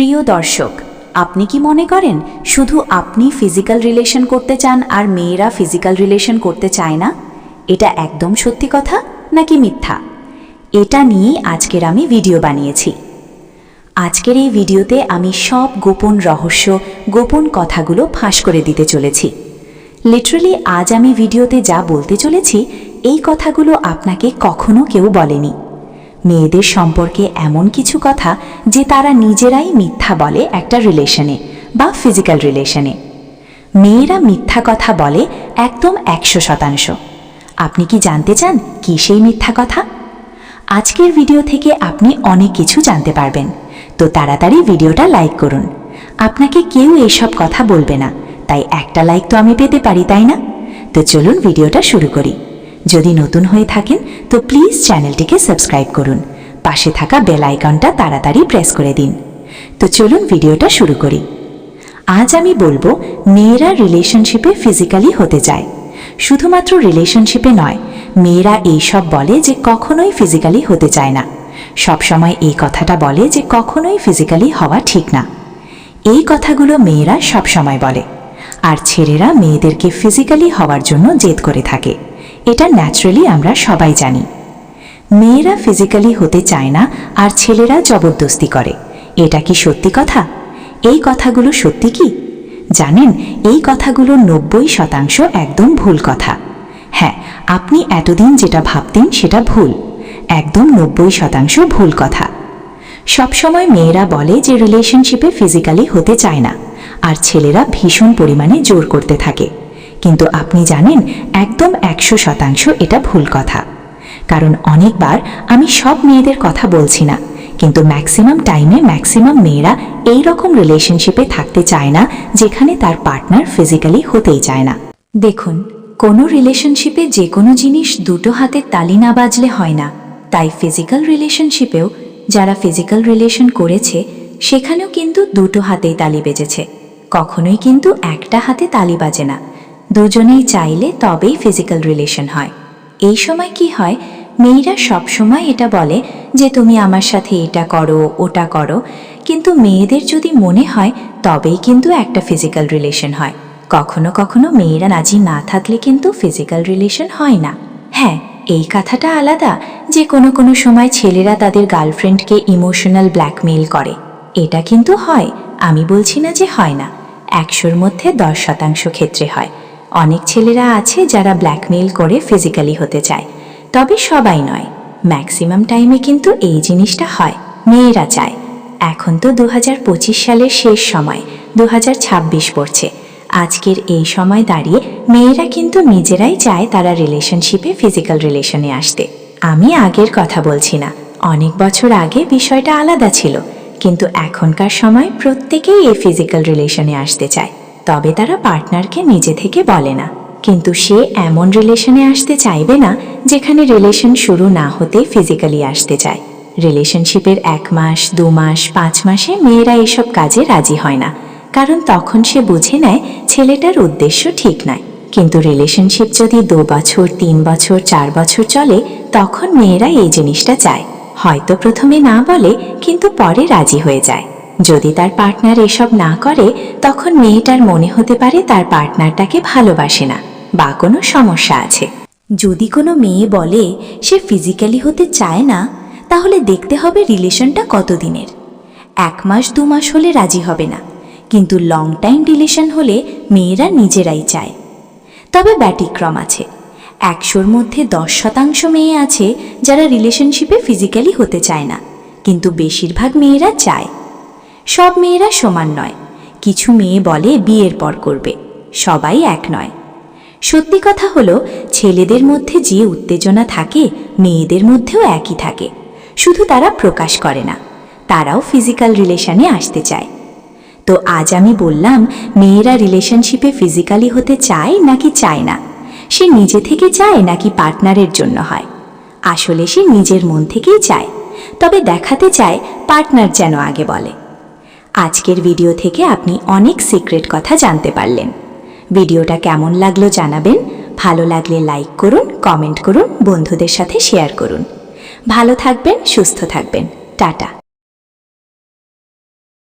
প্রিয় দর্শক, আপনি কি মনে করেন শুধু আপনি ফিজিক্যাল রিলেশন করতে চান আর মেয়েরা ফিজিক্যাল রিলেশন করতে চায় না? এটা একদম সত্যি কথা নাকি মিথ্যা? এটা নিয়েই আজকের আমি ভিডিও বানিয়েছি। আজকের এই ভিডিওতে আমি সব গোপন রহস্য, গোপন কথাগুলো ফাঁস করে দিতে চলেছি। লিটারালি আজ আমি ভিডিওতে যা বলতে চলেছি, এই কথাগুলো আপনাকে কখনো কেউ বলেনি। মেয়েদের সম্পর্কে এমন কিছু কথা যে তারা নিজেরাই মিথ্যা বলে একটা রিলেশনে বা ফিজিক্যাল রিলেশনে। মেয়েরা মিথ্যা কথা বলে একদম 100%। আপনি কি জানতে চান কি সেই মিথ্যা কথা? আজকের ভিডিও থেকে আপনি অনেক কিছু জানতে পারবেন, তো তাড়াতাড়ি ভিডিওটা লাইক করুন। আপনাকে কেউ এসব কথা বলবে না, তাই একটা লাইক তো আমি পেতে পারি, তাই না? তো চলুন ভিডিওটা শুরু করি। যদি নতুন হয়ে থাকেন তো প্লিজ চ্যানেলটিকে সাবস্ক্রাইব করুন, পাশে থাকা বেল আইকনটা তাড়াতাড়ি প্রেস করে দিন। তো চলুন ভিডিওটা শুরু করি। আজ আমি বলবো মেয়েরা রিলেশনশিপে ফিজিক্যালি হতে চায়। শুধুমাত্র রিলেশনশিপে নয়, মেয়েরা এইসব বলে যে কখনোই ফিজিক্যালি হতে চায় না। সবসময় এই কথাটা বলে যে কখনোই ফিজিক্যালি হওয়া ঠিক না। এই কথাগুলো মেয়েরা সবসময় বলে, আর ছেলেরা মেয়েদেরকে ফিজিক্যালি হওয়ার জন্য জেদ করে থাকে। এটা ন্যাচারালি আমরা সবাই জানি। মেয়েরা ফিজিক্যালি হতে চায় না আর ছেলেরা জবরদস্তি করে। এটা কি সত্যি কথা? এই কথাগুলো সত্যি কি? জানেন, এই কথাগুলো 90% একদম ভুল কথা। হ্যাঁ, আপনি এতদিন যেটা ভাবতেন সেটা ভুল, একদম 90% ভুল কথা। সবসময় মেয়েরা বলে যে রিলেশনশিপে ফিজিক্যালি হতে চায় না, আর ছেলেরা ভীষণ পরিমাণে জোর করতে থাকে। কিন্তু আপনি জানেন, একদম 100% এটা ভুল কথা। কারণ অনেকবার, আমি সব মেয়েদের কথা বলছি না, কিন্তু ম্যাক্সিমাম টাইমে ম্যাক্সিমাম মেয়েরা এই রকম রিলেশনশিপে থাকতে চায় না যেখানে তার পার্টনার ফিজিক্যালি হতেই চায় না। দেখুন, কোনো রিলেশনশিপে যে কোনো জিনিস দুটো হাতের তালি না বাজলে হয় না। তাই ফিজিক্যাল রিলেশনশিপেও যারা ফিজিক্যাল রিলেশন করেছে সেখানেও কিন্তু দুটো হাতেই তালি বেজেছে, কখনোই কিন্তু একটা হাতে তালি বাজে না। দুজনেই চাইলে তবেই ফিজিক্যাল রিলেশন হয়। এই সময় কি হয়, মেয়েরা সব সময় এটা বলে যে তুমি আমার সাথে এটা করো, ওটা করো, কিন্তু মেয়েদের যদি মনে হয় তবেই কিন্তু একটা ফিজিক্যাল রিলেশন হয়। কখনো কখনো মেয়েরা রাজি না থাকলে কিন্তু ফিজিক্যাল রিলেশন হয় না। হ্যাঁ, এই কথাটা আলাদা যে কোনো কোনো সময় ছেলেরা তাদের গার্লফ্রেন্ডকে ইমোশনাল ব্ল্যাকমেইল করে। এটা কিন্তু হয়, আমি বলছি না যে হয় না। 100-র মধ্যে 10% ক্ষেত্রে হয়। অনেক ছেলেরা আছে যারা ব্ল্যাকমেইল করে ফিজিক্যালি হতে চায়, তবে সবাই নয়। ম্যাক্সিমাম টাইমে কিন্তু এই জিনিসটা হয়, মেয়েরা চায়। এখন তো 2025 সালের শেষ সময়, 2026 পড়ছে। আজকের এই সময় দাঁড়িয়ে মেয়েরা কিন্তু নিজেরাই চায় তারা রিলেশনশিপে ফিজিক্যাল রিলেশনে আসতে। আমি আগের কথা বলছি না, অনেক বছর আগে বিষয়টা আলাদা ছিল, কিন্তু এখনকার সময় প্রত্যেকেই এই ফিজিক্যাল রিলেশনে আসতে চায়, তবে তারা পার্টনারকে নিজে থেকে বলে না। কিন্তু সে এমন রিলেশনে আসতে চাইবে না যেখানে রিলেশন শুরু না হতে ফিজিক্যালি আসতে চায়। রিলেশনশিপের 1 মাস, 2 মাস, 5 মাসে মেয়েরা এসব কাজে রাজি হয় না, কারণ তখন সে বুঝে নেয় ছেলেটার উদ্দেশ্য ঠিক নয়। কিন্তু রিলেশনশিপ যদি 2 বছর, 3 বছর, 4 বছর চলে, তখন মেয়েরা এই জিনিসটা চায়। হয়তো প্রথমে না বলে, কিন্তু পরে রাজি হয়ে যায়। যদি তার পার্টনার এসব না করে, তখন মেয়েটার মনে হতে পারে তার পার্টনারটাকে ভালোবাসে না বা কোনো সমস্যা আছে। যদি কোনো মেয়ে বলে সে ফিজিক্যালি হতে চায় না, তাহলে দেখতে হবে রিলেশনটা কতদিনের। 1 মাস 2 মাস হলে রাজি হবে না, কিন্তু লং টাইম রিলেশন হলে মেয়েরা নিজেরাই চায়। তবে ব্যতিক্রম আছে। 100-র মধ্যে 10% মেয়ে আছে যারা রিলেশনশিপে ফিজিক্যালি হতে চায় না, কিন্তু বেশিরভাগ মেয়েরা চায়। সব মেয়েরা সমান নয়। কিছু মেয়ে বলে বিয়ের পর করবে, সবাই এক নয়। সত্যি কথা হলো, ছেলেদের মধ্যে যে উত্তেজনা থাকে মেয়েদের মধ্যেও একই থাকে, শুধু তারা প্রকাশ করে না। তারাও ফিজিক্যাল রিলেশনে আসতে চায়। তো আজ আমি বললাম, মেয়েরা রিলেশনশিপে ফিজিক্যালি হতে চায় নাকি চায় না, সে নিজে থেকে চায় নাকি পার্টনারের জন্য হয়। আসলে সে নিজের মন থেকেই চায়, তবে দেখাতে চায় পার্টনার যেন আগে বলে। আজকের ভিডিও থেকে আপনি অনেক সিক্রেট কথা জানতে পারলেন। ভিডিওটা কেমন লাগলো জানাবেন। ভালো লাগলে লাইক করুন, কমেন্ট করুন, বন্ধুদের সাথে শেয়ার করুন। ভালো থাকবেন, সুস্থ থাকবেন। টাটা।